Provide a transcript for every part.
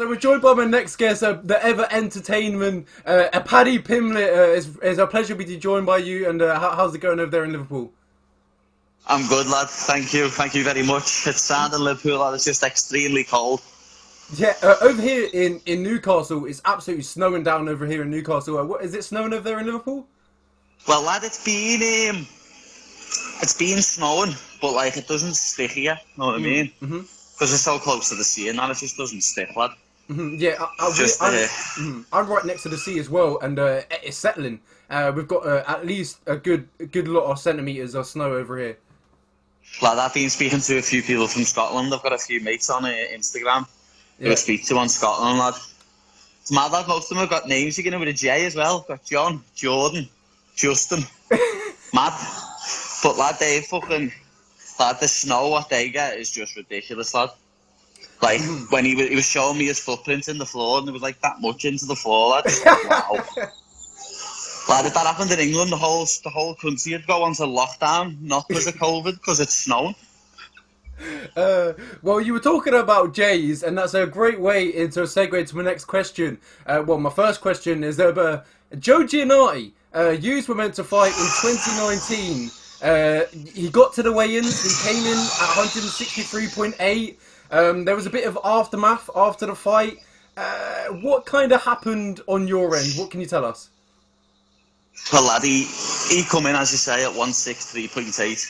So we're joined by my next guest, the ever entertainment, Paddy Pimblett. It's a pleasure to be joined by you. And how's it going over there in Liverpool? I'm good, lad. Thank you. Thank you very much. It's sad in Liverpool, lad. It's just extremely cold. Yeah, over here in Newcastle, it's absolutely snowing down over here in Newcastle. What is it snowing over there in Liverpool? Well, lad, it's been snowing, but like it doesn't stick here. Know what I mean? Mm-hmm. Because it's so close to the sea, and it just doesn't stick, lad. Mm-hmm. Yeah, I'm right next to the sea as well, and it's settling. We've got at least a good lot of centimeters of snow over here. Lad, I've been speaking to a few people from Scotland. I've got a few mates on Instagram who I speak to on Scotland, lad. It's mad, lad. Most of them have got names beginning with a J as well. Got John, Jordan, Justin. Mad. But lad, the snow what they get is just ridiculous, lad. Like when he was showing me his footprint in the floor, and there was like that much into the floor, lad. Just like, wow. Lad, if that happened in England, the whole country would go onto lockdown, not because of COVID, because it's snowing. Well, you were talking about Jays, and that's a great way into a segue to my next question. Well, my first question is Joe Giannetti. You were meant to fight in 2019. He got to the weigh-ins. He came in at 163.8. There was a bit of aftermath after the fight. What kind of happened on your end? What can you tell us? Well, lad, he come in, as you say, at 163.8,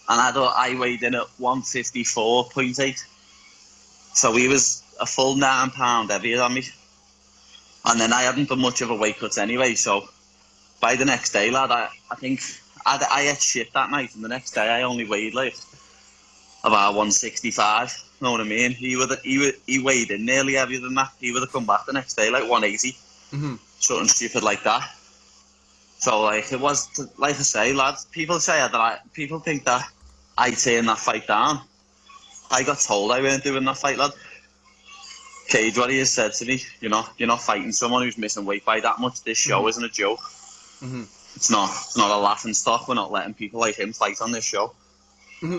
and I weighed in at 154.8. So he was a full £9 heavier than me. And then I hadn't done much of a weight cut anyway, so by the next day, lad, I think I ate shit that night, and the next day I only weighed like about 165. Know what I mean? He weighed in nearly heavier than that. He would have come back the next day like 180. Something stupid like that. So like it was, like I say, lads. People think that I turned that fight down. I got told I weren't doing that fight, lad. Cage Warriors said to me, you're not fighting someone who's missing weight by that much. This show isn't a joke. It's not a laughing stock. We're not letting people like him fight on this show.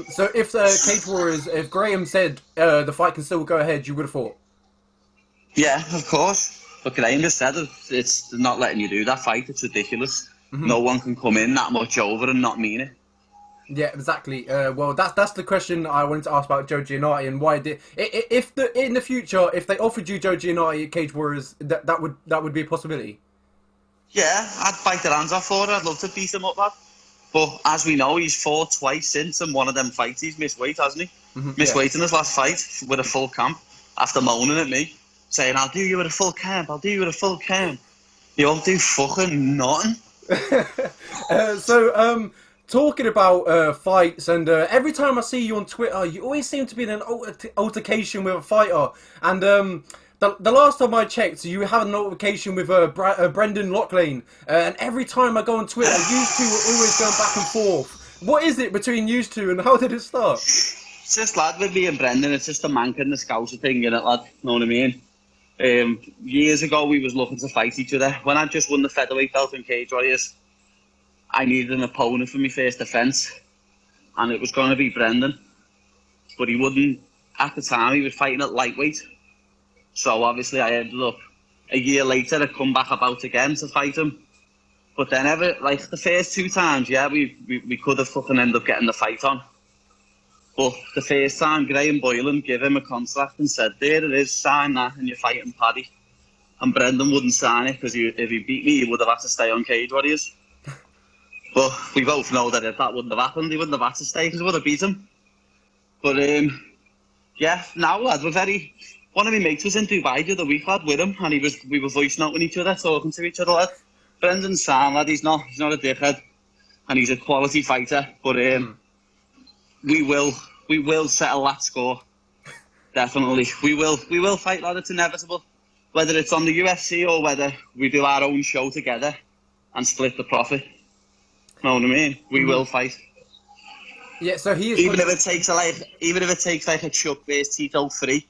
So if Cage Warriors, if Graham said the fight can still go ahead, you would have fought? Yeah, of course. But Graham just said it's not letting you do that fight. It's ridiculous. No one can come in that much over and not mean it. Yeah, exactly. Well, that's the question I wanted to ask about Joe Giannetti and why in the future, if they offered you Joe Giannetti at Cage Warriors, that would be a possibility. Yeah, I'd bite their hands off for it. I'd love to beat him up, lad. But as we know, he's fought twice since, and one of them fights he's missed weight, hasn't he? Missed weight in his last fight with a full camp after moaning at me, saying, I'll do you with a full camp, I'll do you with a full camp. You won't do fucking nothing. Talking about fights, and every time I see you on Twitter, you always seem to be in an altercation with a fighter. And the last time I checked, you had an altercation with Brendan Loughlane. And every time I go on Twitter, you two are always going back and forth. What is it between you two, and how did it start? It's just, lad, with me and Brendan, it's just a mank and the scouser thing, innit, lad? Know what I mean? Years ago, we was looking to fight each other. When I just won the featherweight belt in Cage Warriors, I needed an opponent for my first defence, and it was going to be Brendan. But he wouldn't, at the time, he was fighting at lightweight. So obviously I ended up, a year later, I come back about again to fight him. But then the first two times, yeah, we could have fucking ended up getting the fight on. But the first time, Graham Boylan gave him a contract and said, there it is, sign that, and you're fighting Paddy. And Brendan wouldn't sign it, because if he beat me, he would have had to stay on Cage Warriors. But we both know that if that wouldn't have happened, he wouldn't have had to stay, because we would have beat him. But yeah, now, lad, one of my mates was in Dubai the other week, lad, with him, and we were voice noting each other, talking to each other, lad. Brendan's sound, lad, he's not a dickhead, and he's a quality fighter, but we will settle that score. Definitely. We will fight, lad, it's inevitable. Whether it's on the UFC or whether we do our own show together and split the profit. Know what I mean? We will fight. Yeah, so he is even if it takes like a Chuck vs Tito 3.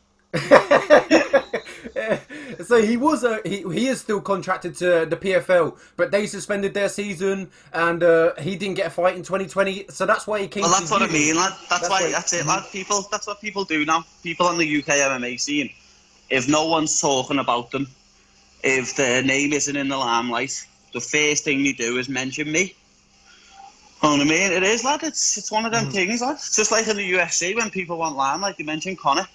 So he is still contracted to the PFL, but they suspended their season, and he didn't get a fight in 2020. So that's why he came. Well, that's what I mean, lad. That's it, lad. That's what people do now. People on the UK MMA scene, if no one's talking about them, if their name isn't in the limelight, the first thing they do is mention me. You know what I mean? It is, lad. It's one of them things, lad. It's just like in the UFC when people want limelight, they mention Conor.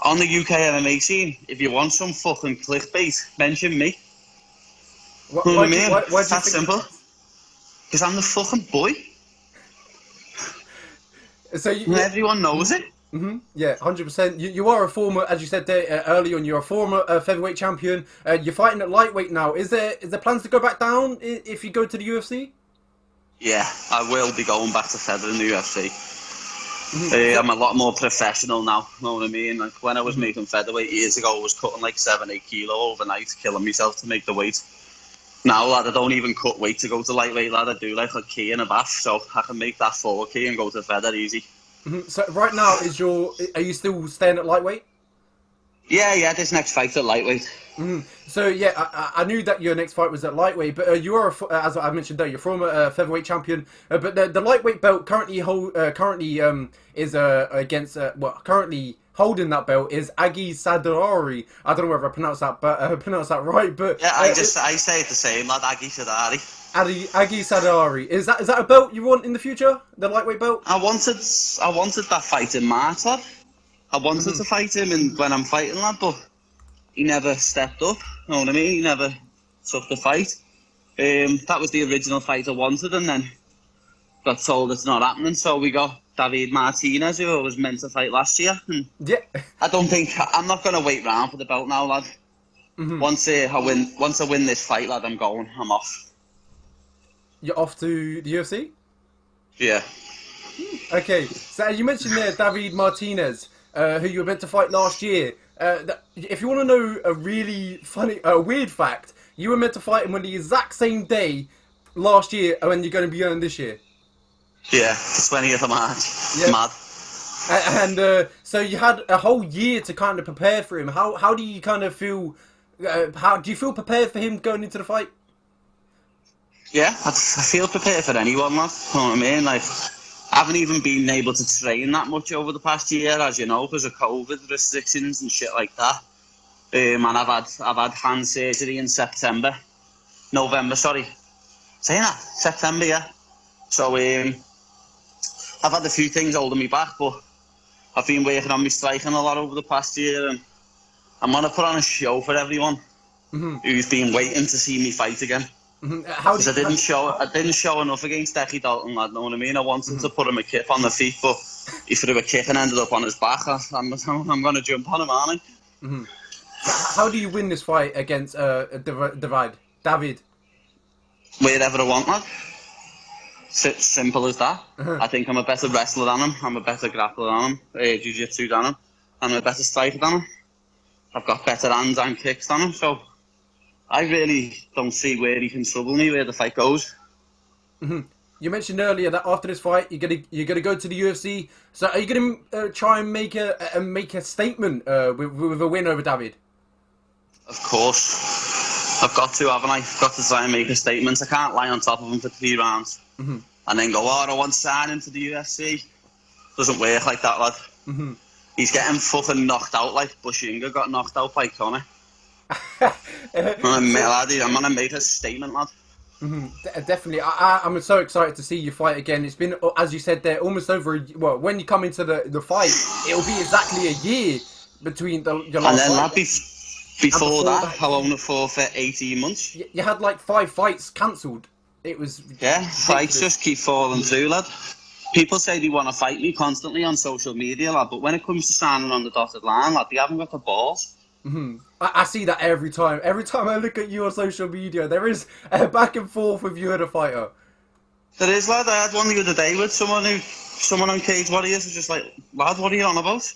On the UK MMA scene, if you want some fucking clickbait, mention me. You know what I mean? Why do you It's that think simple. Because I'm the fucking boy. So And everyone knows it. Yeah, 100%. You are a former, as you said there earlier on, you're a former featherweight champion. You're fighting at lightweight now. Is there plans to go back down if you go to the UFC? Yeah, I will be going back to feather in the UFC. I'm a lot more professional now, you know what I mean? Like when I was making featherweight years ago, I was cutting like 7-8 kilo overnight, killing myself to make the weight. Now, lad, I don't even cut weight to go to lightweight, lad. I do like a key and a bath, so I can make that 4 key and go to feather easy. So right now, are you still staying at lightweight? Yeah, this next fight's at lightweight. So yeah, I knew that your next fight was at lightweight, but you are, as I mentioned there, you're former featherweight champion. But the lightweight belt currently is against currently holding that belt is Agi Sadarari. I don't know whether I pronounced that right, but Yeah, I say it the same, lad. Agi Sadari. Agi Sadarari. Is that a belt you want in the future? The lightweight belt? I wanted that fight in March, lad. I wanted to fight him when I'm fighting, lad, but he never stepped up. You know what I mean? He never took the fight. That was the original fight I wanted, and then got told it's not happening. So we got David Martinez, who I was meant to fight last year. And Yeah. I'm not going to wait round for the belt now, lad. Once I win this fight, lad, I'm going. I'm off. You're off to the UFC? Yeah. Okay. So you mentioned there David Martinez, who you were meant to fight last year. If you want to know a really weird fact, you were meant to fight him on the exact same day last year when you're going to be on this year. Yeah, the 20th of March. Yeah. Mad. And so you had a whole year to kind of prepare for him. How do you kind of feel? How do you feel prepared for him going into the fight? Yeah, I feel prepared for anyone, lad. You know what I mean? Like, I haven't even been able to train that much over the past year, as you know, because of COVID restrictions and shit like that. And I've had hand surgery in November, sorry. Saying that? September, yeah. So I've had a few things holding me back, but I've been working on my striking a lot over the past year, and I'm gonna put on a show for everyone who's been waiting to see me fight again. Because I didn't show enough against Decky Dalton, lad, know what I mean? I wanted to put him a kip on the feet, but he threw a kick and ended up on his back. I'm going to jump on him, aren't I? How do you win this fight against David? Wherever I want, lad. Simple as that. I think I'm a better wrestler than him. I'm a better grappler than him. Jiu-jitsu than him. I'm a better striker than him. I've got better hands and kicks than him, so I really don't see where he can trouble me, where the fight goes. You mentioned earlier that after this fight, you're gonna go to the UFC. So are you gonna try and make a statement with a win over David? Of course, I've got to, haven't I? I've got to try and make a statement. I can't lie on top of him for 3 rounds and then go, oh, I want to sign him to the UFC. Doesn't work like that, lad. He's getting fucking knocked out like Bushinga got knocked out by Conor. I'm gonna make a statement, lad. Definitely. I'm so excited to see you fight again. It's been, as you said there, almost over when you come into the fight, it'll be exactly a year between your last and then fight. before that, I owned it for 18 months. You had like 5 fights cancelled. It was fights just keep falling through, lad. People say they want to fight me constantly on social media, lad, but when it comes to signing on the dotted line, lad, they haven't got the balls. I see that every time. Every time I look at you on social media, there is a back and forth with you and a fighter. There is, lad. I had one the other day with someone on Cage Warriors was just like, lad, what are you on about?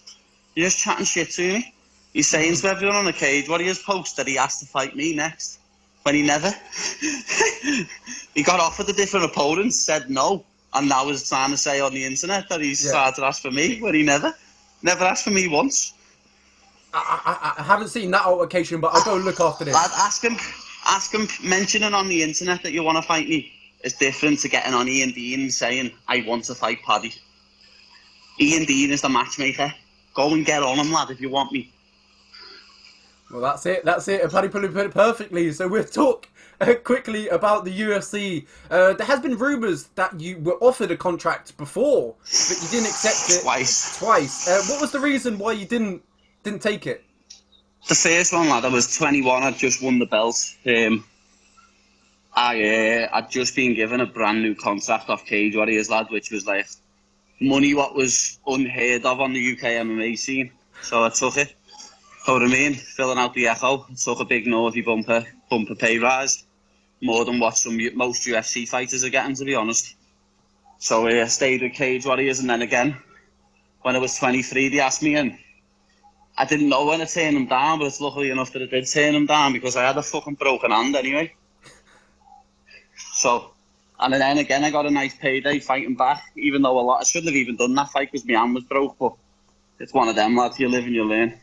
You're just chatting shit to me. He's saying to everyone on the Cage Warriors post that he has to fight me next, when he never. He got offered a different opponent, said no, and now is trying to say on the internet that he's started to ask for me, when he never asked for me once. I haven't seen that altercation, but I'll go look after this. Lad, ask him, mentioning on the internet that you want to fight me is different to getting on Ian Dean and saying, I want to fight Paddy. Ian Dean is the matchmaker. Go and get on him, lad, if you want me. Well, that's it. That's it. Paddy put it perfectly. So we'll talk quickly about the UFC. There has been rumours that you were offered a contract before, but you didn't accept it Twice. twice. What was the reason why you didn't take it? The first one, lad, I was 21. I'd just won the belt. I'd just been given a brand new contract off Cage Warriors, lad, which was like money what was unheard of on the UK MMA scene. So I took it. You know what I mean? Filling out the echo. I took a big naughty bumper pay rise. More than what most UFC fighters are getting, to be honest. So I stayed with Cage Warriors, and then again, when I was 23, they asked me, and I didn't know when to turn them down, but it's luckily enough that I did turn them down because I had a fucking broken hand anyway. So, and then again, I got a nice payday fighting back, even though I shouldn't have even done that fight because my hand was broke, but it's one of them, lads. You live and you learn.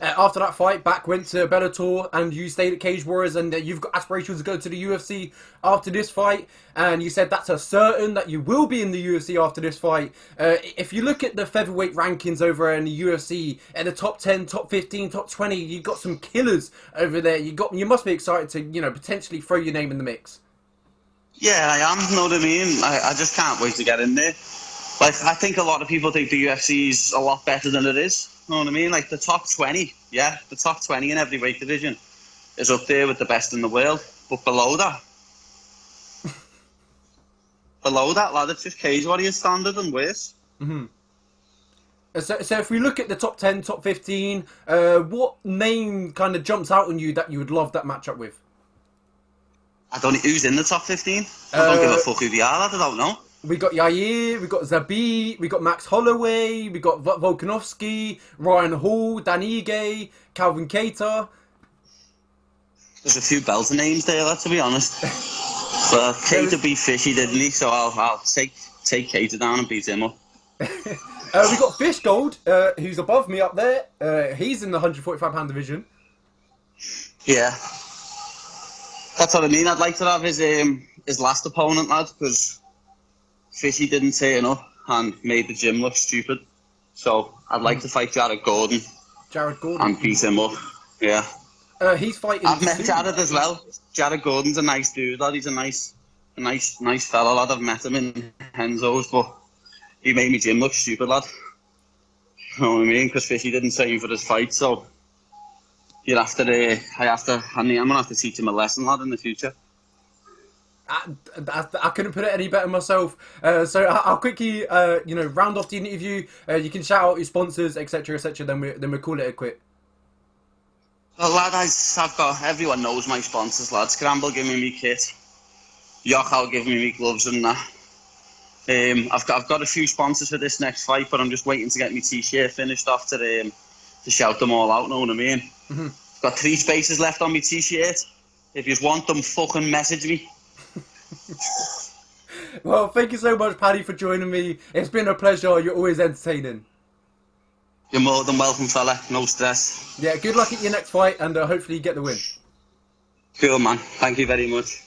After that fight, back went to Bellator, and you stayed at Cage Warriors, and you've got aspirations to go to the UFC after this fight. And you said that's a certain that you will be in the UFC after this fight. If you look at the featherweight rankings over in the UFC, at the top 10, top 15, top 20, you've got some killers over there. You must be excited to potentially throw your name in the mix. Yeah, I am. You know what I mean? I just can't wait to get in there. Like, I think a lot of people think the UFC is a lot better than it is. You know what I mean? Like, the top 20, the top 20 in every weight division is up there with the best in the world. But below that, lad, it's just Cage Warriors standard and worse. So if we look at the top 10, top 15, what name kind of jumps out on you that you would love that matchup with? Who's in the top 15? I don't give a fuck who they are, lad. I don't know. We got Yair, we got Zabit, we got Max Holloway, we got Volkanovski, Ryan Hall, Dan Ige, Calvin Kattar. There's a few belter names there, lad, to be honest. But Kattar beat Fishy, didn't he? So I'll take Kattar down and beat him up. We got Fish Gold, who's above me up there. He's in the 145-pound division. Yeah. That's what I mean. I'd like to have his last opponent, lad, because Fishy didn't turn up and made the gym look stupid. So I'd like to fight Jared Gordon. And beat him up. Yeah. He's fighting. I've met Jared as well. Jared Gordon's a nice dude, lad. He's a nice fella, lad. I've met him in Henzo's, but he made me gym look stupid, lad. You know what I mean? Because Fishy didn't train for his fight, so I'm gonna have to teach him a lesson, lad, in the future. I couldn't put it any better myself. So I'll quickly, round off the interview. You can shout out your sponsors, etc., etc. Then we call it a quit. Well, lad, I've got everyone knows my sponsors, lad. Scramble give me kit. Yochal give me gloves and that. I've got a few sponsors for this next fight, but I'm just waiting to get my t-shirt finished off to shout them all out. Know what I mean? I've got 3 spaces left on my t-shirt. If you want them, fucking message me. Well, thank you so much, Paddy, for joining me. It's been a pleasure. You're always entertaining. You're more than welcome, fella. No stress. Yeah, good luck at your next fight, and hopefully you get the win. Cool, man. Thank you very much.